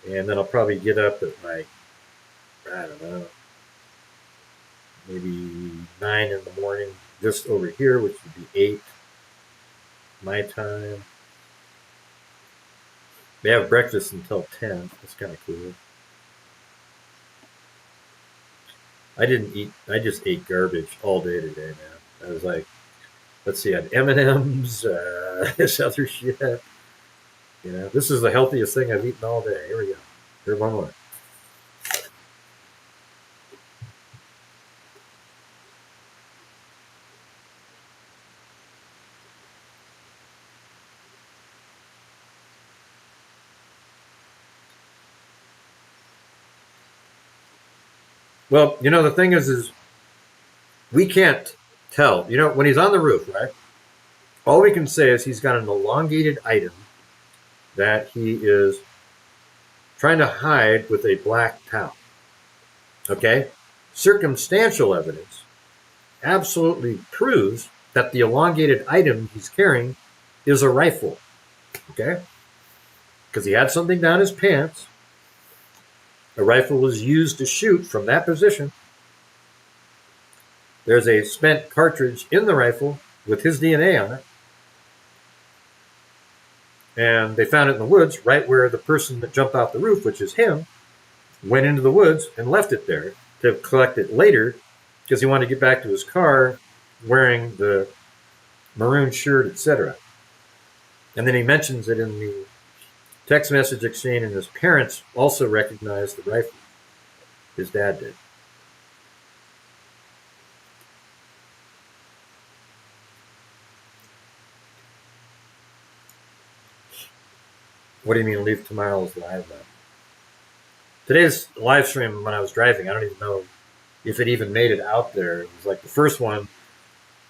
And then I'll probably get up at like, I don't know, maybe 9 in the morning, just over here, which would be 8 my time. They have breakfast until 10. That's kind of cool. I didn't eat. I just ate garbage all day today, man. I was like, let's see, I had M&Ms, this other shit. You know, this is the healthiest thing I've eaten all day. Here we go. Here's one more. Well, you know, the thing is we can't tell. You know, when he's on the roof, right? All we can say is he's got an elongated item that he is trying to hide with a black towel. Okay? Circumstantial evidence absolutely proves that the elongated item he's carrying is a rifle. Okay? Because he had something down his pants. A rifle was used to shoot from that position. There's a spent cartridge in the rifle with his DNA on it. And they found it in the woods right where the person that jumped off the roof, which is him, went into the woods and left it there to collect it later because he wanted to get back to his car wearing the maroon shirt, etc. And then he mentions it in the text message exchange, and his parents also recognized the rifle. His dad did. What do you mean leave tomorrow's live up? Today's live stream, when I was driving, I don't even know if it even made it out there. It was like the first one,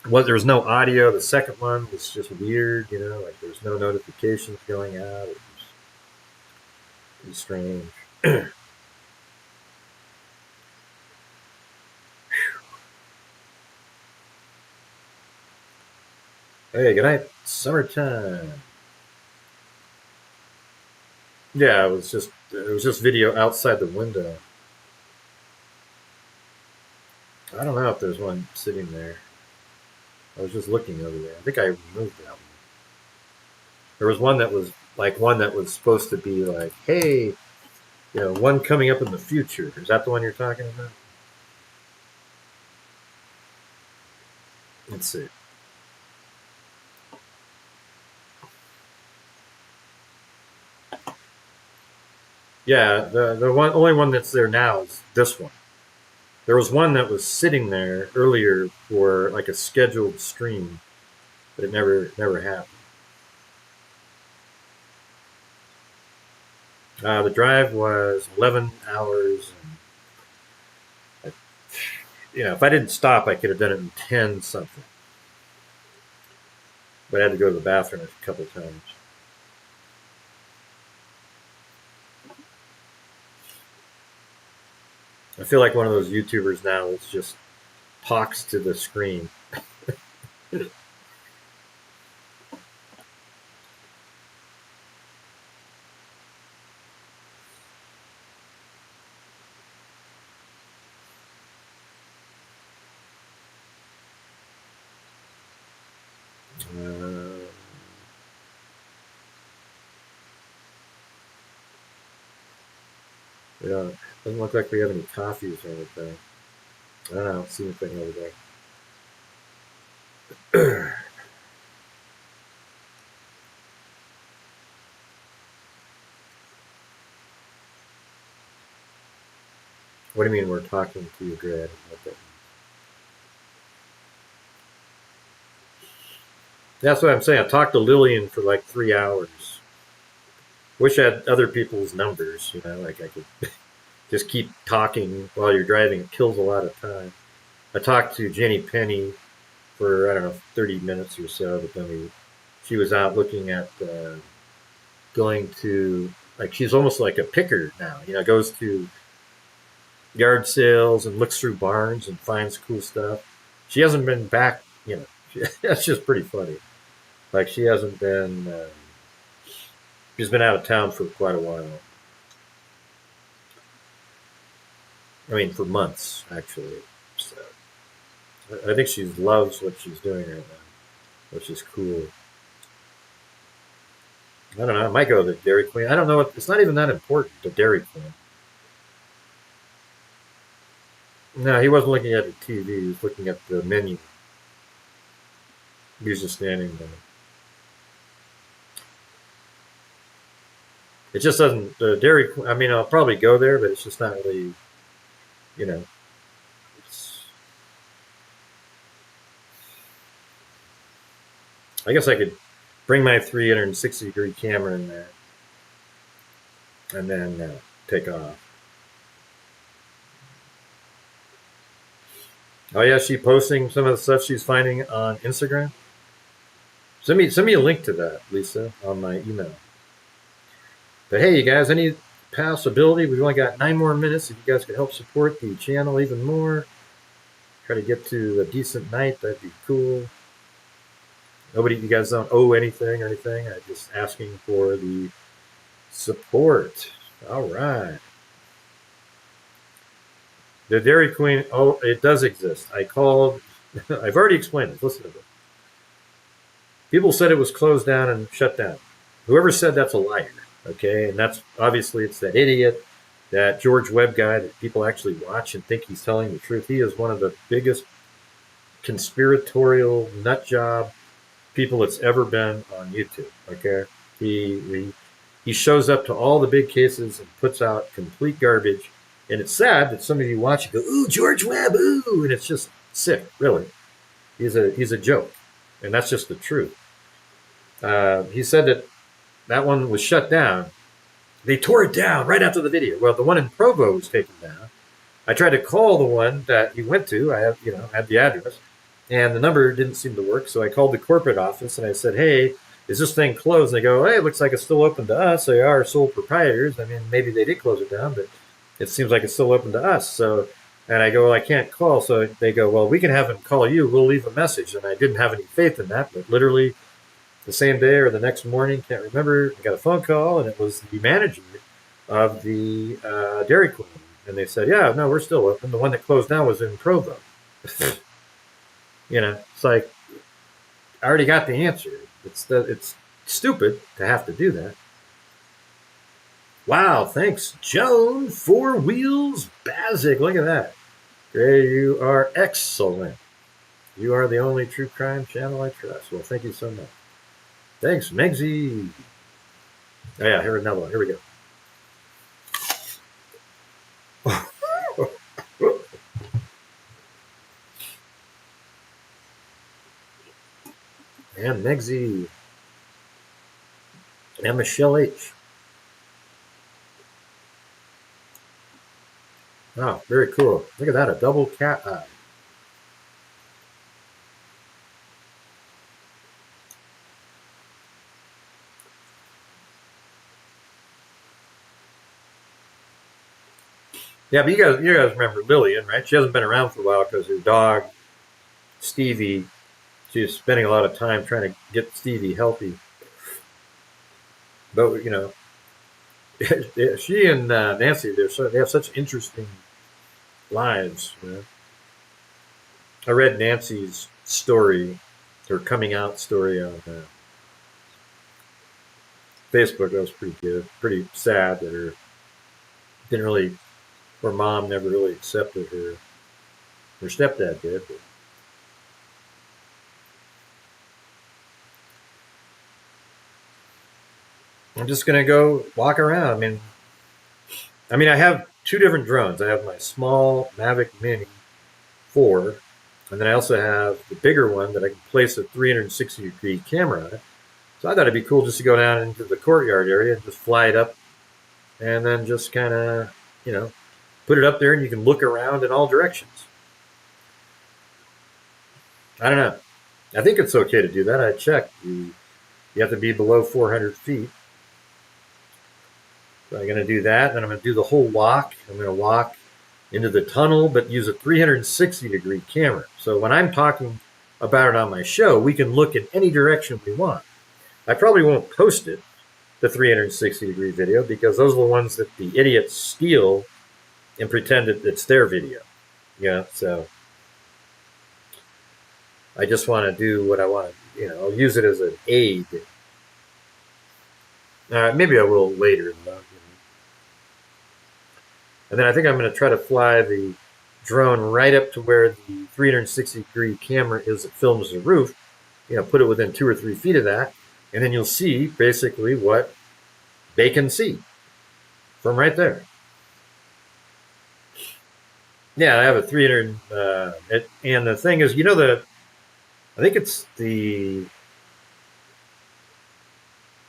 there was no audio. The second one was just weird, you know, like there's no notifications going out. It was strange. Hey, good night. Summertime. Yeah, it was just video outside the window. I don't know if there's one sitting there. I was just looking over there. I think I removed that one. There was one that was supposed to be like, hey, you know, one coming up in the future. Is that the one you're talking about? Let's see. Yeah, the only one that's there now is this one. There was one that was sitting there earlier for like a scheduled stream, but it never happened. The drive was 11 hours. And you know, if I didn't stop, I could have done it in 10 something. But I had to go to the bathroom a couple times. I feel like one of those YouTubers now that just talks to the screen. Yeah, doesn't look like we have any coffees or anything. I don't know. I don't see anything over there. What do you mean we're talking to you, Grant? That's what I'm saying. I talked to Lillian for like 3 hours. Wish I had other people's numbers, like I could just keep talking while you're driving. It kills a lot of time. I talked to Jenny Penny for, I don't know, 30 minutes or so, but then she was out looking at going to, like, she's almost like a picker now, goes to yard sales and looks through barns and finds cool stuff. She hasn't been back, that's just pretty funny. Like, she hasn't been, she's been out of town for quite a while. I mean, for months, actually. So I think she loves what she's doing right now, which is cool. I don't know. I might go to the Dairy Queen. I don't know. It's not even that important, the Dairy Queen. No, he wasn't looking at the TV. He was looking at the menu. He was just standing there. It just doesn't. The Dairy Queen. I mean, I'll probably go there, but it's just not really. It's, I guess I could bring my 360-degree camera in there, and then take off. Oh yeah, she posting some of the stuff she's finding on Instagram. Send me a link to that, Lisa, on my email. But hey, you guys, any possibility? We've only got 9 more minutes. If you guys could help support the channel even more, try to get to a decent night, that'd be cool. You guys don't owe anything or anything. I'm just asking for the support. All right. The Dairy Queen, it does exist. I called, I've already explained it. Listen to it. People said it was closed down and shut down. Whoever said that's a liar, okay? And that's, obviously, it's that idiot, that George Webb guy that people actually watch and think he's telling the truth. He is one of the biggest conspiratorial nut job people that's ever been on YouTube, okay? He shows up to all the big cases and puts out complete garbage. And it's sad that some of you watch and go, ooh, George Webb, ooh, and it's just sick, really. He's a joke, and that's just the truth. He said that one was shut down. They tore it down right after the video. Well, the one in Provo was taken down. I tried to call the one that he went to. I had the address, and the number didn't seem to work. So I called the corporate office and I said, hey, is this thing closed? And they go, hey, it looks like it's still open to us. They are sole proprietors. I mean, maybe they did close it down, but it seems like it's still open to us. So, and I go, well, I can't call. So they go, well, we can have them call you. We'll leave a message. And I didn't have any faith in that, but literally the same day or the next morning, can't remember, I got a phone call, and it was the manager of the Dairy Queen. And they said, yeah, no, we're still open. The one that closed down was in Provo. It's like, I already got the answer. It's stupid to have to do that. Wow, thanks, Joan. 4 Wheels Basic. Look at that. Ray, you are excellent. You are the only true crime channel I trust. Well, thank you so much. Thanks, Megsy. Oh, yeah, here's another one. Here we go. And Megsy. And Michelle H. Oh, very cool. Look at that, a double cat eye. Yeah, but you guys remember Lillian, right? She hasn't been around for a while because her dog, Stevie, she's spending a lot of time trying to get Stevie healthy. But, she and Nancy, they have such interesting lives. I read Nancy's story, her coming out story on Facebook. That was pretty good. Pretty sad that her mom never really accepted her. Her stepdad did. But I'm just gonna go walk around. I mean, I have two different drones. I have my small Mavic Mini 4, and then I also have the bigger one that I can place a 360-degree camera on it. So I thought it'd be cool just to go down into the courtyard area and just fly it up, and then just kind of, put it up there, and you can look around in all directions. I don't know. I think it's okay to do that. I checked. You have to be below 400 feet. So I'm going to do that. Then I'm going to do the whole walk. I'm going to walk into the tunnel, but use a 360-degree camera. So when I'm talking about it on my show, we can look in any direction we want. I probably won't post it, the 360-degree video, because those are the ones that the idiots steal and pretend that it's their video. So I just want to do what I want to, I'll use it as an aid. Maybe I will later, though. And then I think I'm going to try to fly the drone right up to where the 360-degree camera is that films the roof. Put it within 2 or 3 feet of that, and then you'll see basically what they can see from right there. Yeah, I have a 300, and the thing is, I think it's the,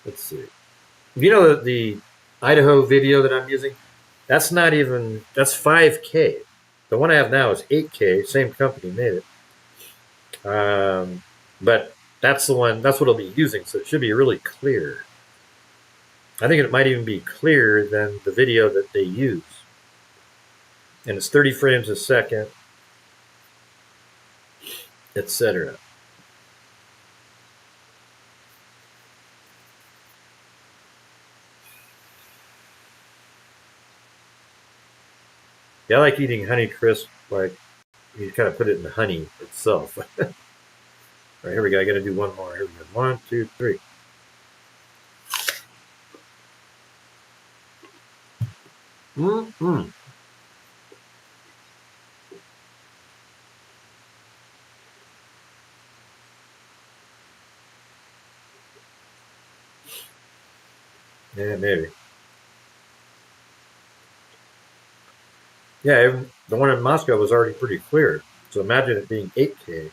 let's see, the Idaho video that I'm using? That's 5K. The one I have now is 8K. Same company made it. But that's the one, that's what I'll be using. So it should be really clear. I think it might even be clearer than the video that they use. And it's 30 frames a second, etc. Yeah, I like eating Honey Crisp. Like, you kind of put it in the honey itself. All right, here we go. I got to do one more. Here we go. 1, 2, 3. Mm-hmm. Yeah, maybe. Yeah, the one in Moscow was already pretty clear. So imagine it being 8K.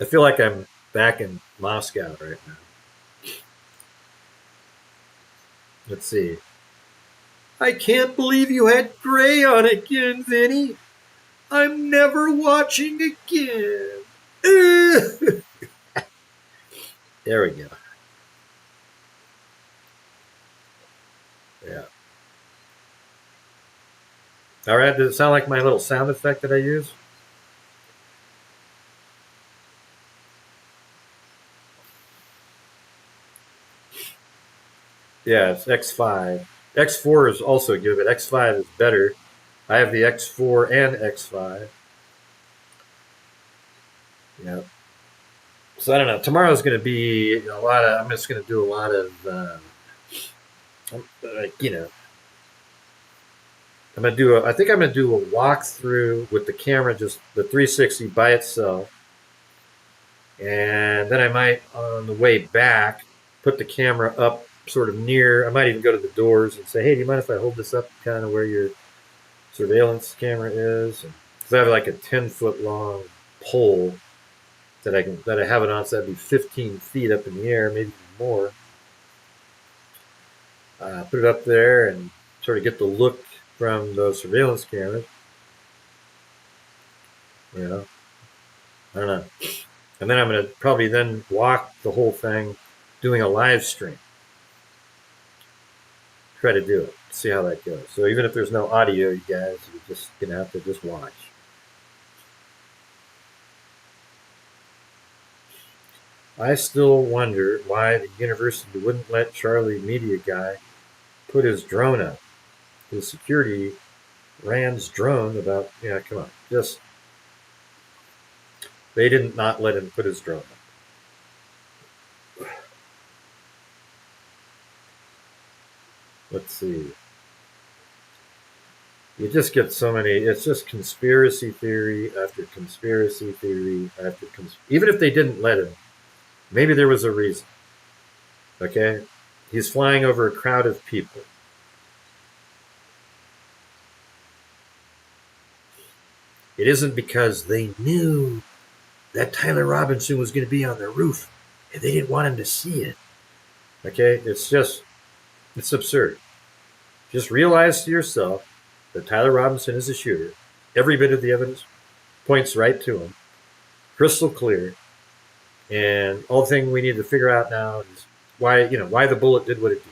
I feel like I'm back in Moscow right now. Let's see. I can't believe you had gray on again, Vinny. I'm never watching again. There we go. Yeah. All right. Does it sound like my little sound effect that I use? Yeah, it's X5. X4 is also good, but X5 is better. I have the X4 and X5. Yeah. So I don't know. Tomorrow's going to be a lot of. I'm just going to do a lot of, I'm going to do. I think I'm going to do a walkthrough with the camera, just the 360 by itself, and then I might, on the way back, put the camera up sort of near. I might even go to the doors and say, "Hey, do you mind if I hold this up, kind of where your surveillance camera is?" Because I have like a 10-foot long pole that I have it on, so that'd be 15 feet up in the air, maybe more. Put it up there and sort of get the look from those surveillance cameras. I don't know. And then I'm going to probably then walk the whole thing doing a live stream. Try to do it. See how that goes. So even if there's no audio, you guys, you're just going to have to just watch. I still wonder why the university wouldn't let Charlie Media Guy put his drone up. His security Rand's drone about, come on, just They didn't not let him put his drone up. Let's see. You just get so many. It's just conspiracy theory after conspiracy theory after even if they didn't let him, maybe there was a reason. Okay, he's flying over a crowd of people. It isn't because they knew that Tyler Robinson was going to be on their roof and they didn't want him to see it. Okay, it's absurd. Just realize to yourself that Tyler Robinson is a shooter. Every bit of the evidence points right to him, crystal clear. And all the thing we need to figure out now is why the bullet did what it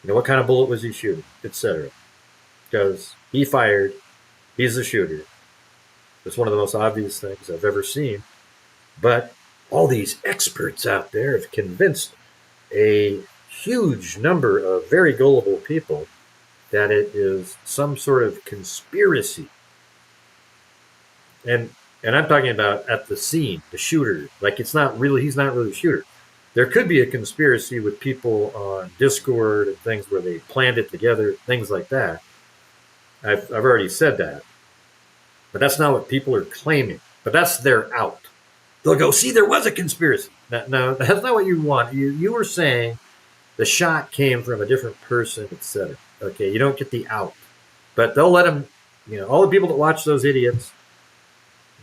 did. What kind of bullet was he shooting, etc. Because he fired, he's the shooter. It's one of the most obvious things I've ever seen. But all these experts out there have convinced a huge number of very gullible people that it is some sort of conspiracy. And I'm talking about at the scene, the shooter. Like he's not really a shooter. There could be a conspiracy with people on Discord and things where they planned it together, things like that. I've already said that. But that's not what people are claiming. But that's their out. They'll go, see, there was a conspiracy. No, that's not what you want. You were saying the shot came from a different person, etc. Okay, you don't get the out. But they'll let them, all the people that watch those idiots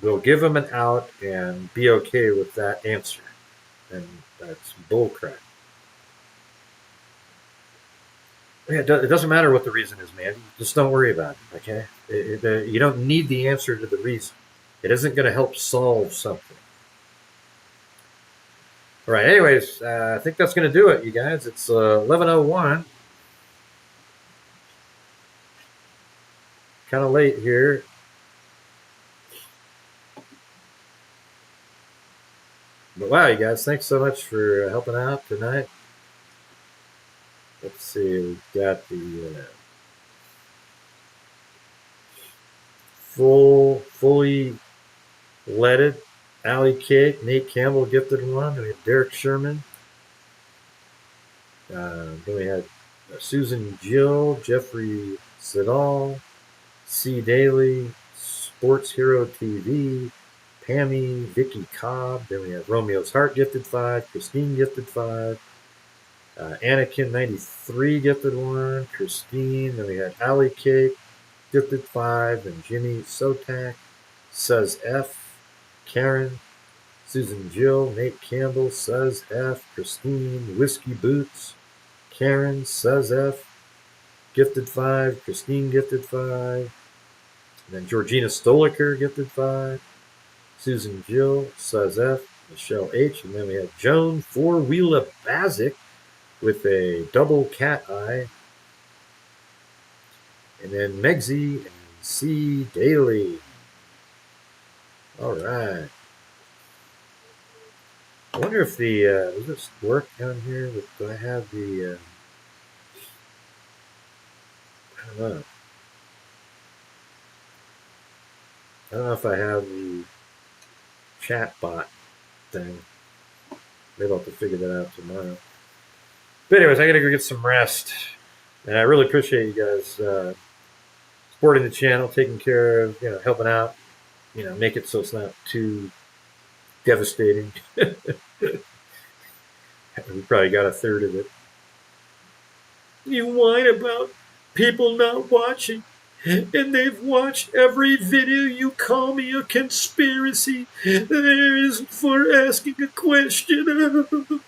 will give them an out and be okay with that answer. And that's bullcrap. It doesn't matter what the reason is, man. Just don't worry about it, okay? You don't need the answer to the reason. It isn't going to help solve something. All right, anyways, I think that's going to do it, you guys. It's 11:01. Kind of late here. But wow, you guys, thanks so much for helping out tonight. Let's see, we've got the fully leaded Alley Cake, Nate Campbell gifted one. Then we have Derek Sherman. Then we had Susan Jill, Jeffrey Siddall, C. Daly, Sports Hero TV, Pammy, Vicky Cobb. Then we have Romeo's Heart gifted 5, Christine gifted 5, Anakin 93 gifted 1, Christine. Then we had Alley Cake gifted 5, and Jimmy Sotak says F, Karen, Susan Jill, Nate Campbell says F, Christine, Whiskey Boots, Karen says F, gifted 5, Christine gifted 5, and then Georgina Stoliker gifted 5, Susan Jill says F, Michelle H, and then we have Joan Four-Wheeler Bazik with a double cat eye, and then Megsy and C. Daly. All right. I wonder if does this work down here? Do I have the, I don't know. I don't know if I have the chat bot thing. Maybe I'll have to figure that out tomorrow. But anyways, I gotta go get some rest. And I really appreciate you guys supporting the channel, taking care of, helping out, make it so it's not too devastating. We probably got a third of it. You whine about people not watching, and they've watched every video. You call me a conspiracy. There isn't for asking a question.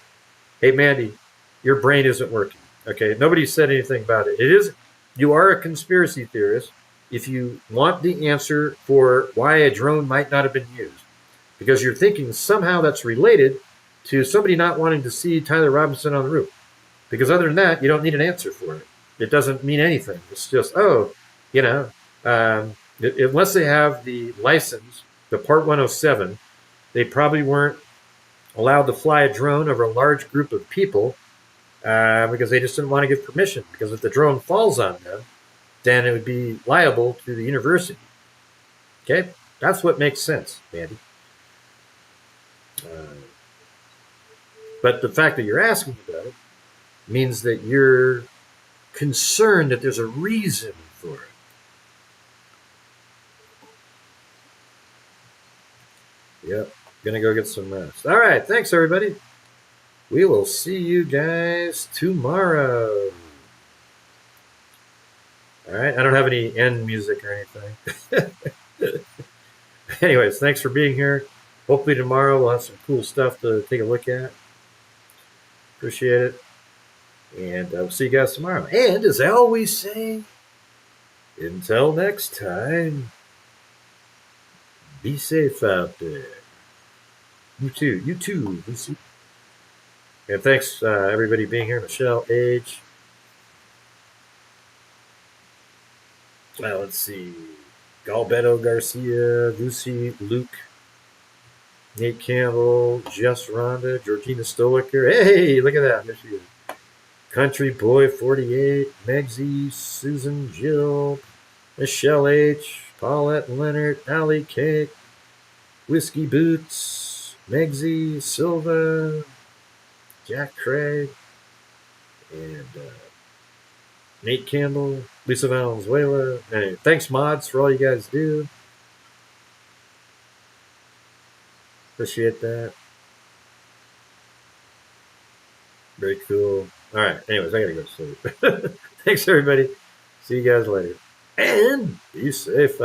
Hey, Mandy, your brain isn't working. Okay, nobody said anything about it. You are a conspiracy theorist if you want the answer for why a drone might not have been used, because you're thinking somehow that's related to somebody not wanting to see Tyler Robinson on the roof. Because other than that, you don't need an answer for it. It doesn't mean anything. It's just, unless they have the license, the Part 107, they probably weren't allowed to fly a drone over a large group of people because they just didn't want to give permission. Because if the drone falls on them, then it would be liable to the university. Okay? That's what makes sense, Andy. But the fact that you're asking about it means that you're concerned that there's a reason for it. Yep. Gonna go get some rest. All right. Thanks, everybody. We will see you guys tomorrow. All right. I don't have any end music or anything. Anyways, thanks for being here. Hopefully tomorrow we'll have some cool stuff to take a look at. Appreciate it. And I'll see you guys tomorrow. And as I always say, until next time, be safe out there. You too. You too. Be safe. And thanks, everybody being here. Michelle, Age. Well, let's see. Galbeto Garcia, Lucy, Luke, Nate Campbell, Jess Rhonda, Georgina Stoicker. Hey, look at that. There she is. Country Boy 48, Megsy, Susan, Jill, Michelle H, Paulette Leonard, Allie Cake, Whiskey Boots, Megsy, Silva, Jack Craig, and Nate Campbell, Lisa Valenzuela. Anyway, thanks, mods, for all you guys do. Appreciate that. Very cool. All right. Anyways, I got to go to sleep. Thanks, everybody. See you guys later. And be safe.